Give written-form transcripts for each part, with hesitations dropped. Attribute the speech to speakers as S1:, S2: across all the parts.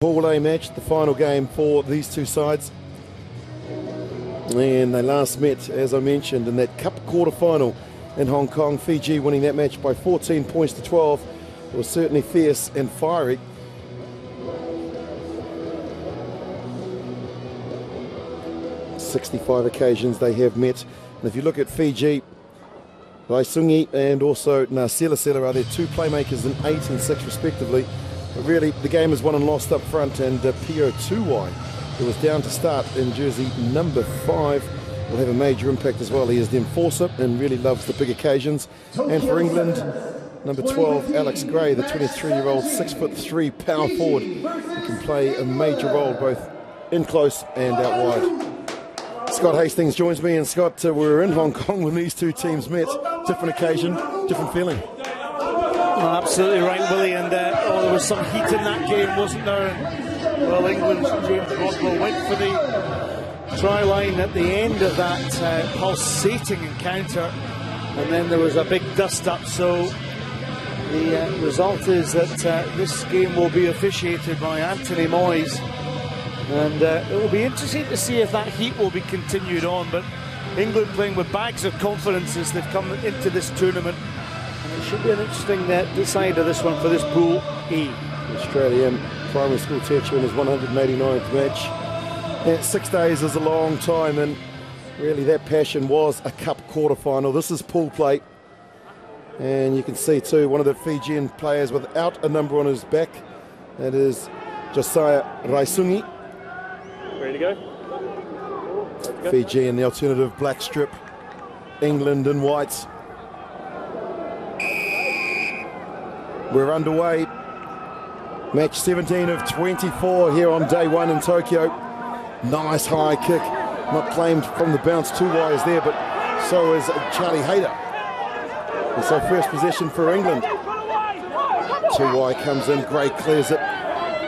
S1: Pool A match, the final game for these two sides. And they last met, as I mentioned, in that Cup quarter-final in Hong Kong. Fiji winning that match by 14 points to 12. It was certainly fierce and fiery. "65 occasions they have met. And if you look at Fiji, Raisungi and also Nasilasela are their two playmakers in 8 and 6 respectively. But really, the game is won and lost up front, and Pio Tuwai, who was down to start in jersey number 5, will have a major impact as well. He is the enforcer and really loves the big occasions. And for England, number 12, Alex Gray, the 23-year-old 6'3" power forward, who can play a major role both in close and out wide. Scott Hastings joins me, and Scott, we were in Hong Kong when these two teams met. Different occasion, different feeling.
S2: Oh, absolutely right, Willie, and there was some heat in that game, wasn't there? And, well, England's James Rodwell went for the try line at the end of that pulsating encounter, and then there was a big dust-up, so the result is that this game will be officiated by Anthony Moyes, and it will be interesting to see if that heat will be continued on. But England playing with bags of confidence as they've come into this tournament. It should be an interesting decider, this one, for this Pool E.
S1: The Australian primary school teacher in his 189th match. And 6 days is a long time, and really that passion was a Cup quarter-final. This is pool play. And you can see too, one of the Fijian players without a number on his back. That is Josiah Raisungi.
S2: Ready to go?
S1: Fiji in the alternative black strip. England in whites. We're underway. Match 17 of 24 here on day 1 in Tokyo. Nice high kick. Not claimed from the bounce. Tuwai is there, but so is Charlie Hayter. And so first possession for England. Tuwai comes in, Gray clears it.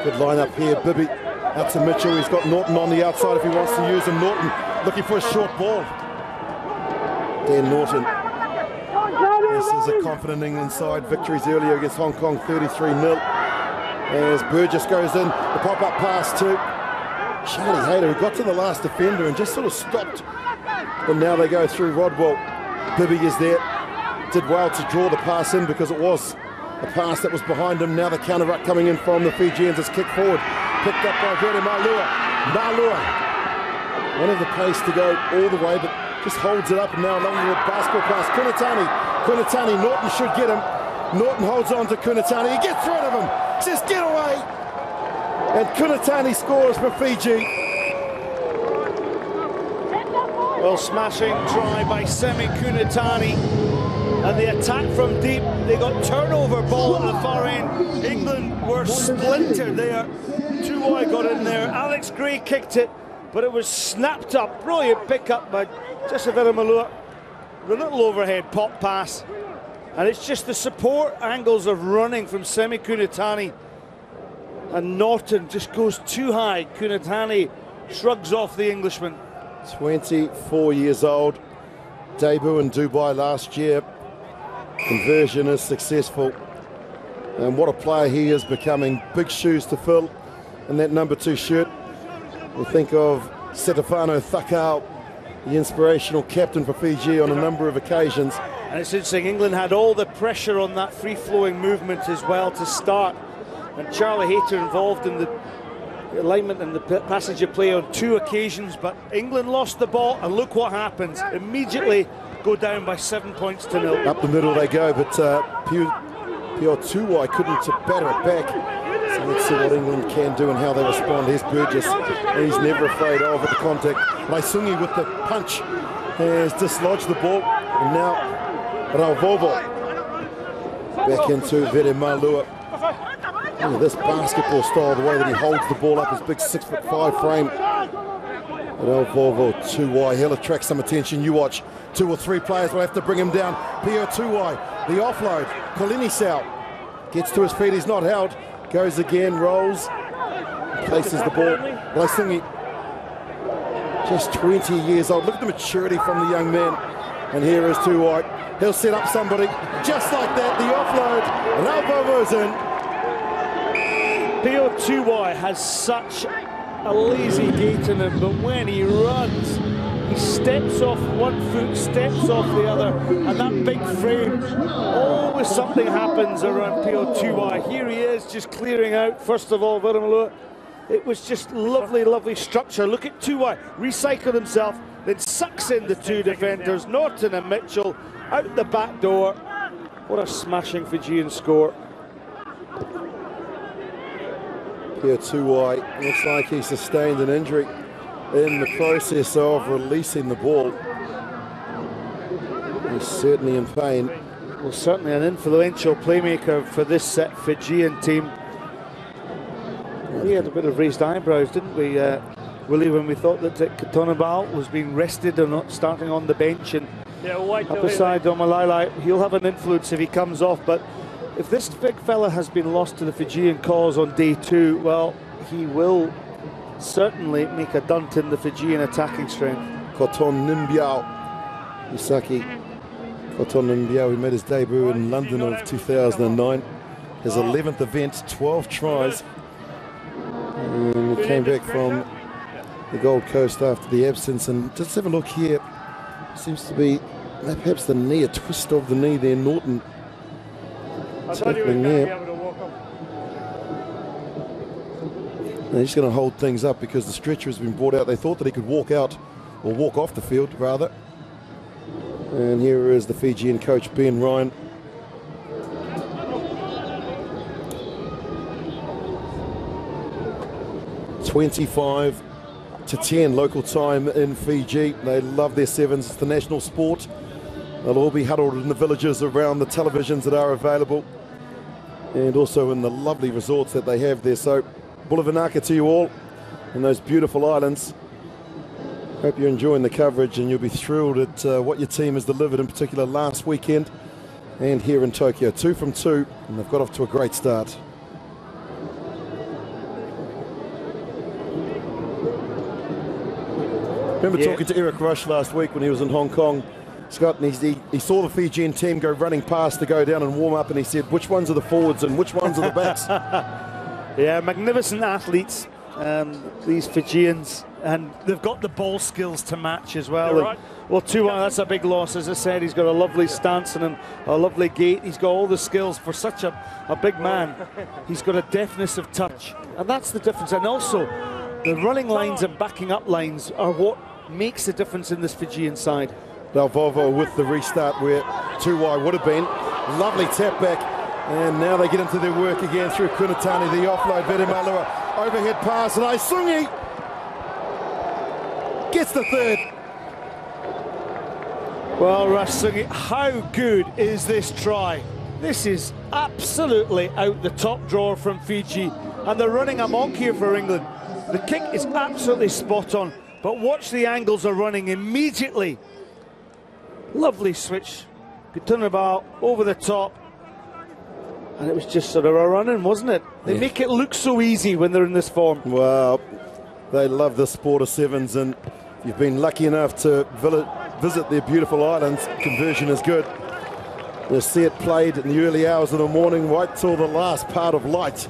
S1: Good line up here. Bibby out to Mitchell. He's got Norton on the outside if he wants to use him. Norton looking for a short ball. Dan Norton. This is a confident England side. Victories earlier against Hong Kong, 33-0. As Burgess goes in, the pop-up pass to Charlie Hayter, who got to the last defender and just sort of stopped. And now they go through Rodwell. Bibby is there. Did well to draw the pass in because it was a pass that was behind him. Now the counter-ruck coming in from the Fijians is kicked forward. Picked up by Vere Malua. Malua. One of the pace to go all the way, but just holds it up, and now along with a basketball pass. Kunatani, Norton should get him. Norton holds on to Kunatani. He gets rid of him. Says, get away. And Kunatani scores for Fiji.
S2: Well, smashing try by Semi Kunatani. And the attack from deep. They got turnover ball at the far end. England were splintered there. Tuwai got in there. Alex Gray kicked it, but it was snapped up. Brilliant pick-up by Josiah Malua. The little overhead pop pass. And it's just the support angles of running from Semi Kunatani. And Norton just goes too high. Kunatani shrugs off the Englishman.
S1: 24 years old. Debut in Dubai last year. Conversion is successful. And what a player he is becoming. Big shoes to fill in that number 2 shirt. We think of Setefano Thakau, the inspirational captain for Fiji on a number of occasions.
S2: And it's interesting, England had all the pressure on that free-flowing movement as well to start. And Charlie Hayter involved in the alignment and the passage of play on 2 occasions, but England lost the ball, and look what happens. Immediately go down by 7 points to 0.
S1: Up the middle they go, but Pio Tuwai couldn't batter it back. So let's see what England can do and how they respond. Here's Burgess. He's never afraid of the contact. Raisungi with the punch has dislodged the ball. And now Rauvovo back into Vere Malua. Look at this basketball style, the way that he holds the ball up, his big 6'5" frame. Rauvovo, Tuwai, he'll attract some attention. You watch, 2 or 3 players will have to bring him down. Pio Tuwai, the offload. Kolinisau gets to his feet, he's not held. Goes again, rolls, places the ball. Raisungi, just 20 years old. Look at the maturity from the young man. And here is Tuwai. He'll set up somebody just like that. The offload. Rauvovo's in.
S2: Pio Tuwai has such a lazy gait in him, but when he runs, he steps off one foot, steps off the other, and that big frame, always something happens around Pio Tuwai. Here he is, just clearing out, first of all, Viramalua. It was just lovely, lovely structure. Look at Tuwai, recycled himself, then sucks in the two defenders, Norton and Mitchell, out the back door. What a smashing Fijian score.
S1: Pio Tuwai looks like he sustained an injury in the process of releasing the ball. He's certainly in pain.
S2: Well, certainly an influential playmaker for this Fijian team. We had a bit of raised eyebrows, didn't we, Willie, when we thought that Katonabal was being rested and not starting on the bench, and up beside Omalai, he'll have an influence if he comes off, but if this big fella has been lost to the Fijian cause on day 2, well, he will certainly make a dent in the Fijian attacking strength.
S1: Koton Nimbiao, Misaki Koton Nimbiao, who made his debut in London of 2009. His 11th event, 12 tries. And he came back from the Gold Coast after the absence. And just have a look here. Seems to be perhaps the knee, a twist of the knee there. Norton tackling there. And he's going to hold things up because the stretcher has been brought out. They thought that he could walk out, or walk off the field rather. And here is the Fijian coach, Ben Ryan. (25-10) local time in Fiji. They love their sevens. It's the national sport. They'll all be huddled in the villages around the televisions that are available, and also in the lovely resorts that they have there. So, Bula Vinaka to you all in those beautiful islands. Hope you're enjoying the coverage, and you'll be thrilled at what your team has delivered, in particular last weekend and here in Tokyo. 2 from 2, and they've got off to a great start. Remember talking to Eric Rush last week when he was in Hong Kong, Scott, and he saw the Fijian team go running past to go down and warm up, and he said, which ones are the forwards and which ones are the backs?
S2: Yeah, magnificent athletes, these Fijians, and they've got the ball skills to match as well.
S3: Right.
S2: Well, Tuwai, that's a big loss. As I said, he's got a lovely stance and a lovely gait. He's got all the skills for such a big man. He's got a deftness of touch, and that's the difference. And also, the running lines and backing up lines are what makes the difference in this Fijian side.
S1: Dalvovo with the restart where Tuwai would have been. Lovely tap back, and now they get into their work again through Kunatani. The offload, Vedemalua, overhead pass, and Aisungi gets the third.
S2: Well, Rasungi, how good is this try? This is absolutely out the top drawer from Fiji, and they're running amok here for England. The kick is absolutely spot on, but watch the angles are running immediately. Lovely switch, Katunabal over the top, and it was just sort of a run-in, wasn't it? They make it look so easy when they're in this form.
S1: Well, they love the sport of sevens, and if you've been lucky enough to visit their beautiful islands, conversion is good. You'll see it played in the early hours of the morning right till the last part of light.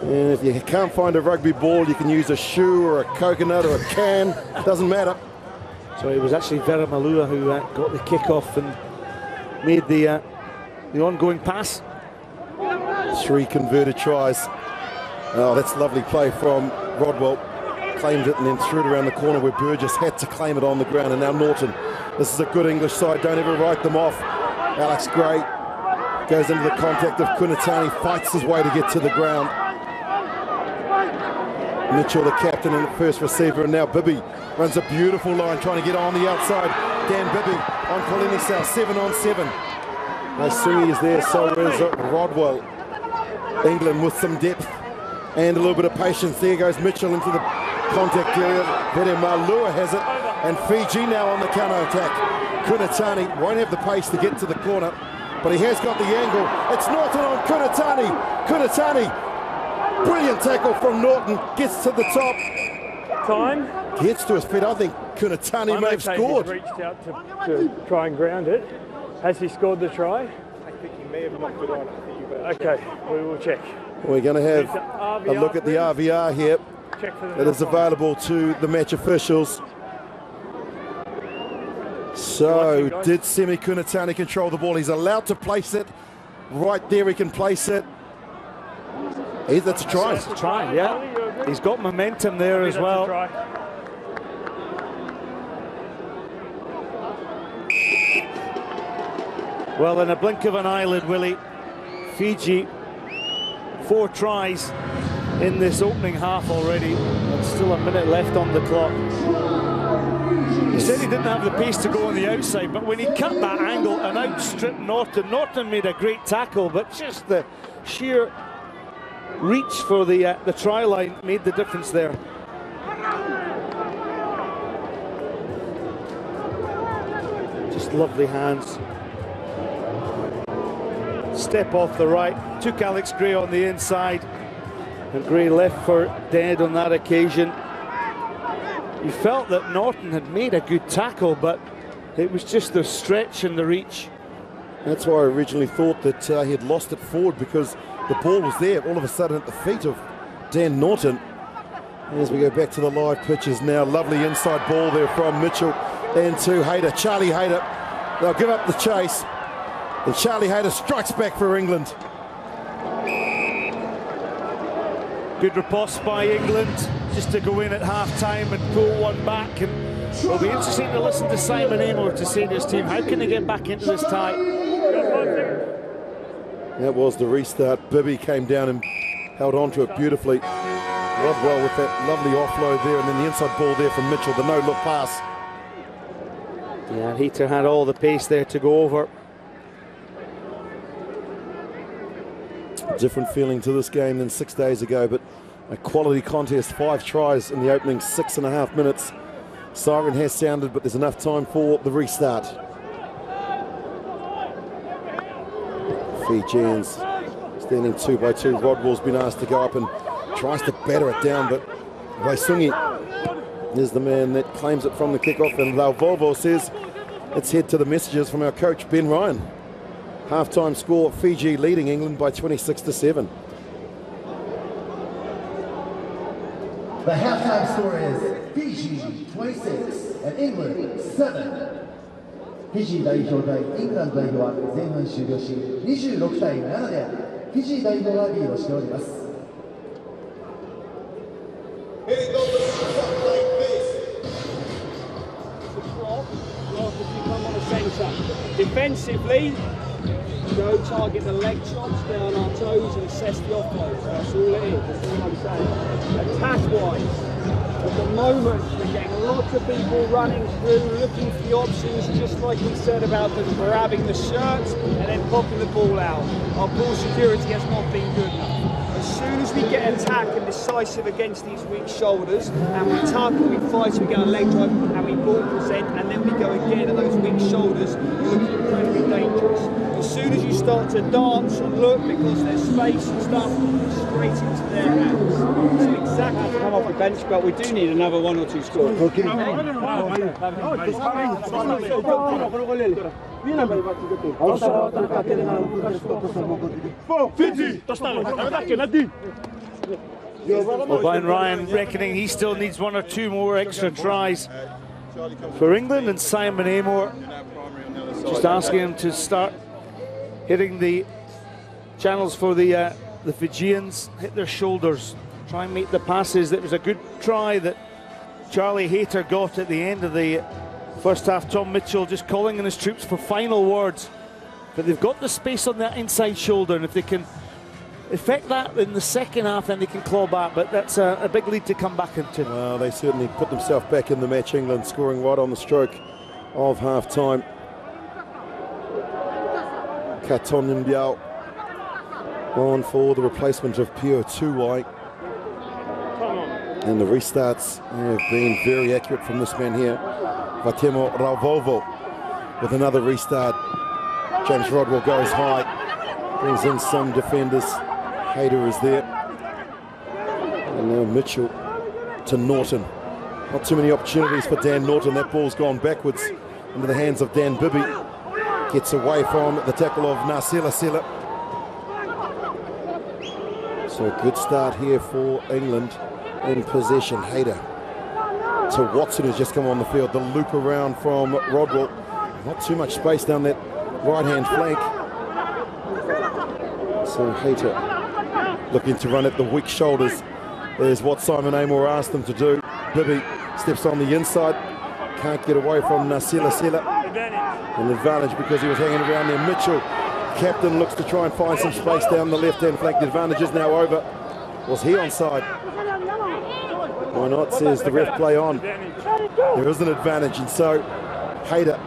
S1: And if you can't find a rugby ball, you can use a shoe or a coconut or a can, doesn't matter.
S2: So it was actually Veramalua who got the kick-off and made the ongoing pass.
S1: 3 converted tries. Oh, that's lovely play from Rodwell. Claimed it and then threw it around the corner where Burgess had to claim it on the ground. And now Norton. This is a good English side. Don't ever write them off. Alex Gray goes into the contact of Kunatani, fights his way to get to the ground. Mitchell, the captain and the first receiver, and now Bibby runs a beautiful line trying to get on the outside. Dan Bibby on Polemisau, 7-on-7. Naisui is there, so is Rodwell. England with some depth and a little bit of patience. There goes Mitchell into the contact area. Vedemalua has it, and Fiji now on the counter-attack. Kunatani won't have the pace to get to the corner, but he has got the angle. It's Norton on Kunatani. Kunatani, brilliant tackle from Norton, gets to the top.
S3: Time.
S1: Gets to his feet. I think Kunatani may have scored.
S3: He's reached out to try and ground it. Has he scored the try?
S4: I think he may have knocked it on.
S3: Okay, we will check.
S1: We're going to have a look at the RVR here. It is available to the match officials. So, did Semi Kunatani control the ball? He's allowed to place it. Right there, he can place it. That's a try.
S2: That's a try, yeah. He's got momentum there as well. Well, in a blink of an eyelid, Willie, Fiji, 4 tries in this opening half already, and still a minute left on the clock. He said he didn't have the pace to go on the outside, but when he cut that angle and outstripped Norton, Norton made a great tackle, but just the sheer reach for the try line made the difference there. Just lovely hands. Step off the right, took Alex Gray on the inside, and Gray left for dead on that occasion. You felt that Norton had made a good tackle, but it was just the stretch and the reach.
S1: That's why I originally thought that he had lost it forward, because the ball was there all of a sudden at the feet of Dan Norton. As we go back to the live pitches now, lovely inside ball there from Mitchell into Hayter. Charlie Hayter, they'll give up the chase, and Charlie Hayter strikes back for England.
S2: Good riposte by England, just to go in at half-time and pull one back. And it'll be interesting to listen to Simon Amor to say to his team, how can they get back into this tie?
S1: That was the restart. Bibby came down and held on to it beautifully. Rodwell with that lovely offload there, and then the inside ball there from Mitchell, the no-look pass.
S2: Yeah, Hayter had all the pace there to go over.
S1: Different feeling to this game than 6 days ago, but a quality contest. 5 tries in the opening 6.5 minutes. Siren has sounded, but there's enough time for the restart. Fijians standing 2 by 2. Rodwell's been asked to go up and tries to batter it down, but Waisungi is the man that claims it from the kickoff, and Lauvolvo says let's head to the messages from our coach Ben Ryan. Half-time score, Fiji leading England by 26-7.
S4: The halftime score is Fiji 26 and England 7. フィジー代表対イングランド代表は前半終了し26対7でフィジー代表がリードしております。
S5: Defensively, go target the leg chops, stay on our toes and assess the offloads. That's all it is, that's all I'm saying. Attack-wise, at the moment we're getting lots of people running through, looking for the options, just like we said about them grabbing the shirts and then popping the ball out. Our ball security has not been good enough. As soon as we get attack and decisive against these weak shoulders, and we target, we fight, we get a leg drive, and we ball present, and then we go again at those weak shoulders, you're looking incredibly dangerous. As soon as you start to dance and look, because there's space and stuff, straight into their hands. So exactly to come off the bench, but we do need another 1 or 2 scores.
S2: Well, Brian Ryan reckoning he still needs 1 or 2 more extra tries for England, and Simon Amor just asking him to start hitting the channels for the Fijians, hit their shoulders, try and make the passes. That was a good try that Charlie Hayter got at the end of the first half. Tom Mitchell just calling on his troops for final words, but they've got the space on that inside shoulder, and if they can effect that in the second half, then they can claw back, but that's a big lead to come back into.
S1: Well, they certainly put themselves back in the match, England, scoring right on the stroke of half-time. Katon Mbiao on for the replacement of Pio Tuwai. And the restarts have been very accurate from this man here, Vatemo Rauvolvo, with another restart. James Rodwell goes high, brings in some defenders. Hayter is there. And now Mitchell to Norton. Not too many opportunities for Dan Norton. That ball's gone backwards into the hands of Dan Bibby. Gets away from the tackle of Nasila Sela. So a good start here for England in possession. Hayter to Watson, who's just come on the field. The loop around from Rodwell. Not too much space down that right-hand flank. So Hayter looking to run at the weak shoulders is what Simon Amor asked them to do. Bibby steps on the inside. Can't get away from Sela. An advantage because he was hanging around there. Mitchell, captain, looks to try and find some space down the left-hand flank. The advantage is now over. Was he onside? Why not, says the ref, play on. There is an advantage, and so Hayter,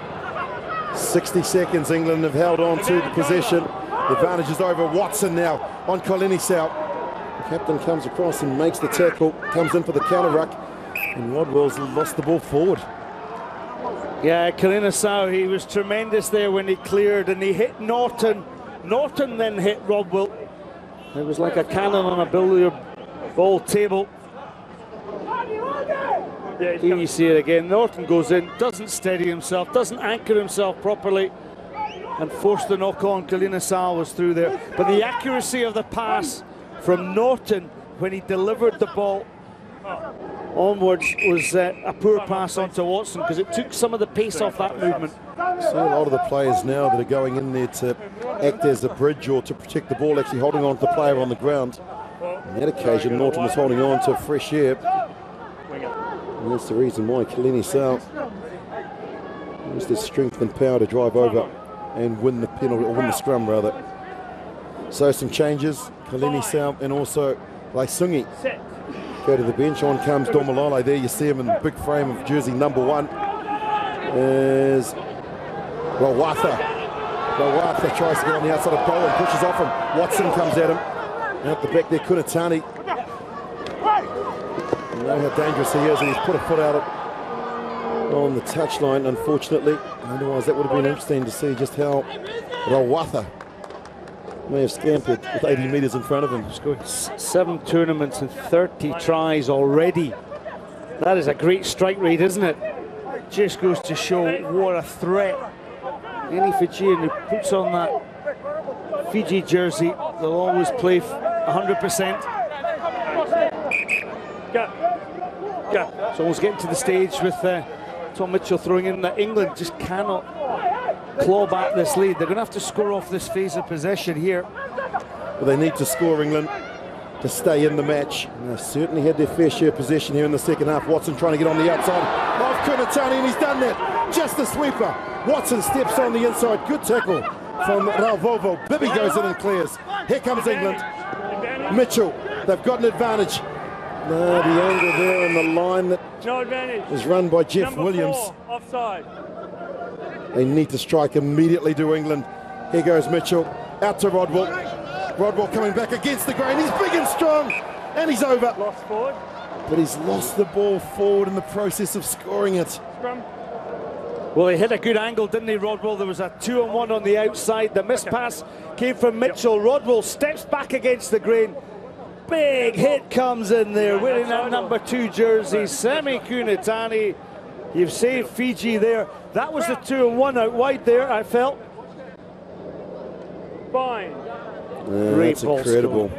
S1: 60 seconds, England have held on to the possession. The advantage is over. Watson now on Kolinisau. The captain comes across and makes the tackle, comes in for the counter ruck, and Rodwell's lost the ball forward.
S2: Yeah, Kolinisau, he was tremendous there when he cleared, and he hit Norton. Norton then hit Rodwell. It was like a cannon on a billiard ball table. Here you see it again. Norton goes in, doesn't steady himself, doesn't anchor himself properly, and forced the knock on. Kolinisau was through there. But the accuracy of the pass from Norton when he delivered the ball onwards was a poor pass onto Watson, because it took some of the pace off that movement.
S1: So a lot of the players now that are going in there to act as a bridge or to protect the ball, actually holding on to the player on the ground. On that occasion, Norton was holding on to fresh air. And that's the reason why Kolinisau used his strength and power to drive over and win the penalty, or win the scrum rather. So some changes. Kolinisau and also Laisungi go to the bench. On comes Domalala. There you see him in the big frame of jersey number 1. Is Rawatha. Rawatha tries to get on the outside of Bowen, pushes off him. Watson comes at him. Out the back there, Kunatani. You know how dangerous he is, and he's put a foot out on the touchline, unfortunately. Otherwise, that would have been interesting to see just how Rawatha may have scampered with 80 metres in front of him.
S2: He's got 7 tournaments and 30 tries already. That is a great strike rate, isn't it? Just goes to show what a threat any Fijian who puts on that Fiji jersey, they'll always play 100%. So almost getting to the stage with Tom Mitchell throwing in that England just cannot claw back this lead. They're going to have to score off this phase of possession here.
S1: Well, they need to score, England, to stay in the match. And they certainly had their fair share of possession here in the second half. Watson trying to get on the outside of Kunatani, and he's done that. Just a sweeper. Watson steps on the inside. Good tackle from Rauvovo. Bibby goes in and clears. Here comes England. Mitchell, they've got an advantage. No, the angle there and the line that is run by Jeff Williams.
S3: Offside.
S1: They need to strike immediately to England. Here goes Mitchell. Out to Rodwell. Rodwell coming back against the grain. He's big and strong. And he's over.
S3: Lost forward.
S1: But he's lost the ball forward in the process of scoring it.
S3: Scrum.
S2: Well, he hit a good angle, didn't he, Rodwell? There was a 2-on-1 on the outside. The missed pass came from Mitchell. Rodwell steps back against the grain. Big hit comes in there, wearing that number 2 jersey. Semi Kunatani. You've saved Fiji there. That was the 2-on-1 out wide there, I felt.
S3: Fine.
S1: That's incredible.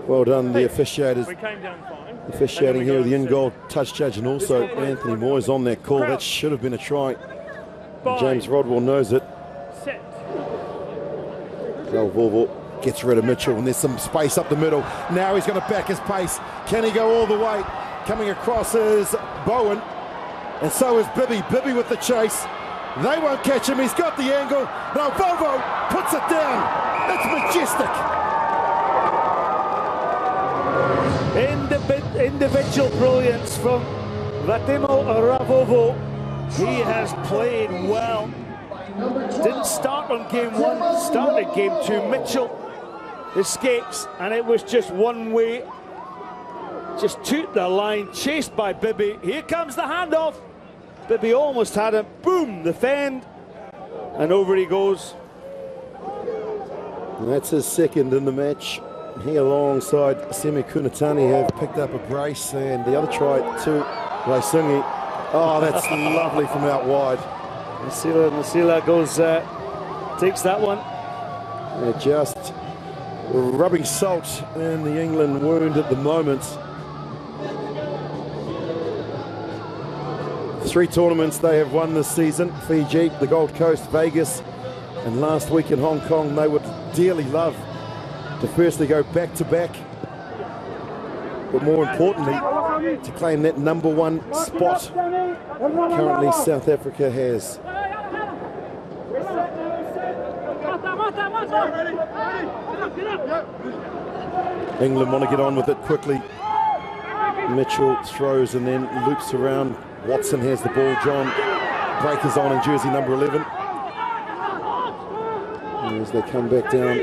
S1: Well done, the officiators.
S3: We came down fine.
S1: Officiating here, the in-goal touch judge, and also Anthony Moyes on that call. That should have been a try. James Rodwell knows it.
S3: Set.
S1: Rauvovo gets rid of Mitchell, and there's some space up the middle. Now he's going to back his pace. Can he go all the way? Coming across is Bowen, and so is Bibby. Bibby with the chase. They won't catch him. He's got the angle. Rauvovo puts it down. It's majestic.
S2: Individual brilliance from Vatimo Rauvovo. He has played well. Didn't start on game 1, started game 2. Mitchell escapes, and it was just one way. Just took the line, chased by Bibby. Here comes the handoff. Bibby almost had him. Boom, the fend, and over he goes.
S1: And that's his second in the match. He alongside Semi Kunatani have picked up a brace, and the other try to Laisungi. Oh, that's lovely from out wide.
S2: Nasila goes, takes that one.
S1: Yeah, just rubbing salt in the England wound at the moment. 3 tournaments they have won this season: Fiji, the Gold Coast, Vegas, and last week in Hong Kong. They would dearly love to firstly go back-to-back, but more importantly, to claim that #1 spot currently South Africa has. England want to get on with it quickly. Mitchell throws and then loops around. Watson has the ball. John breakers on in jersey number 11. As they come back down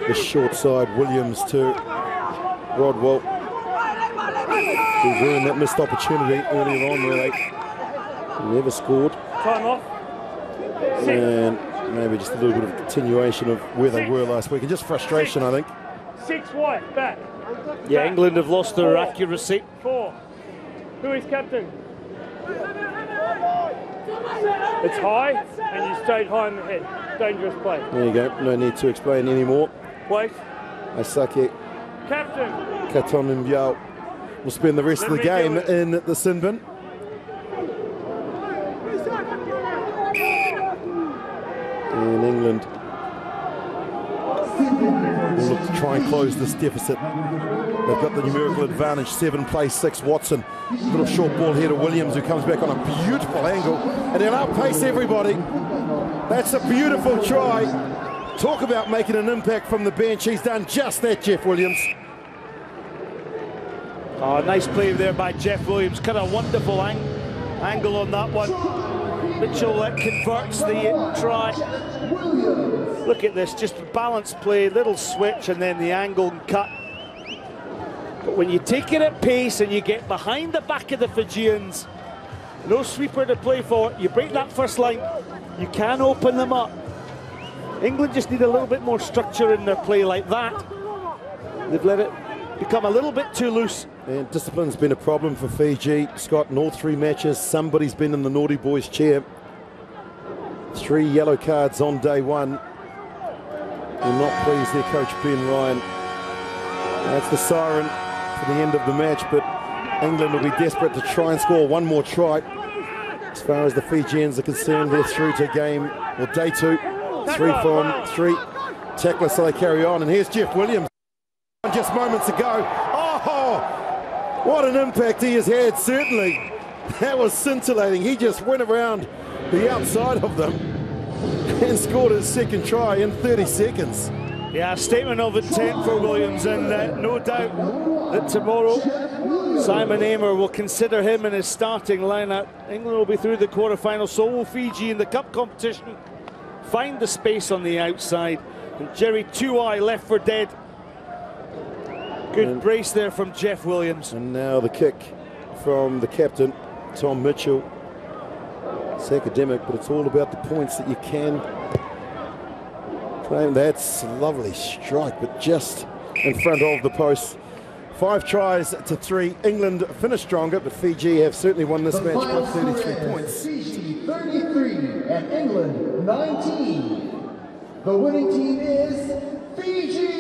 S1: the short side, Williams to Rodwell. They ruined that missed opportunity earlier on where they never scored.
S3: Time off.
S1: And maybe just a little bit of continuation of where they were last week, and just frustration, I think.
S3: 6 white, back.
S2: Yeah, England have lost their accuracy.
S3: 4. Who is captain? It's high, and you stayed high in the head. Dangerous play.
S1: There you go. No need to explain anymore.
S3: Wait.
S1: Asake
S3: Captain.
S1: Katonimbiao will spend the rest of the game in the sin bin. And England will look to try and close this deficit. They've got the numerical advantage. 7 plays 6. Watson, little short ball here to Williams, who comes back on a beautiful angle, and they'll outpace everybody. That's a beautiful try. Talk about making an impact from the bench. He's done just that, Jeff Williams.
S2: Oh, nice play there by Jeff Williams. Kind of wonderful angle on that one. Mitchell converts the try. Look at this, just balanced play, little switch, and then the angle and cut. But when you take it at pace and you get behind the back of the Fijians, no sweeper to play for, you break that first line, you can open them up. England just need a little bit more structure in their play like that. They've let it become a little bit too loose.
S1: And discipline's been a problem for Fiji, Scott. In all 3 matches, somebody's been in the naughty boys chair. 3 yellow cards on day 1. Will not please their coach Ben Ryan. That's the siren for the end of the match, but England will be desperate to try and score 1 more try. As far as the Fijians are concerned, they're through to game, or day 2. 3 from 3. Tackler, so they carry on. And here's Jeff Williams just moments ago. Oh, what an impact he has had, certainly. That was scintillating. He just went around the outside of them and scored his 2nd try in 30 seconds.
S2: Yeah, statement of intent for Williams, and no doubt that tomorrow Simon Amer will consider him in his starting lineup. England will be through the quarterfinals, so will Fiji in the cup competition. Find the space on the outside, and Jerry Tuai left for dead. Good brace there from Jeff Williams.
S1: And now the kick from the captain, Tom Mitchell. It's academic, but it's all about the points that you can claim. That's a lovely strike, but just in front of the post. 5 tries to 3. England finished stronger, but Fiji have certainly won this match by 33 points.
S4: Fiji 33 and England 19. The winning team is Fiji.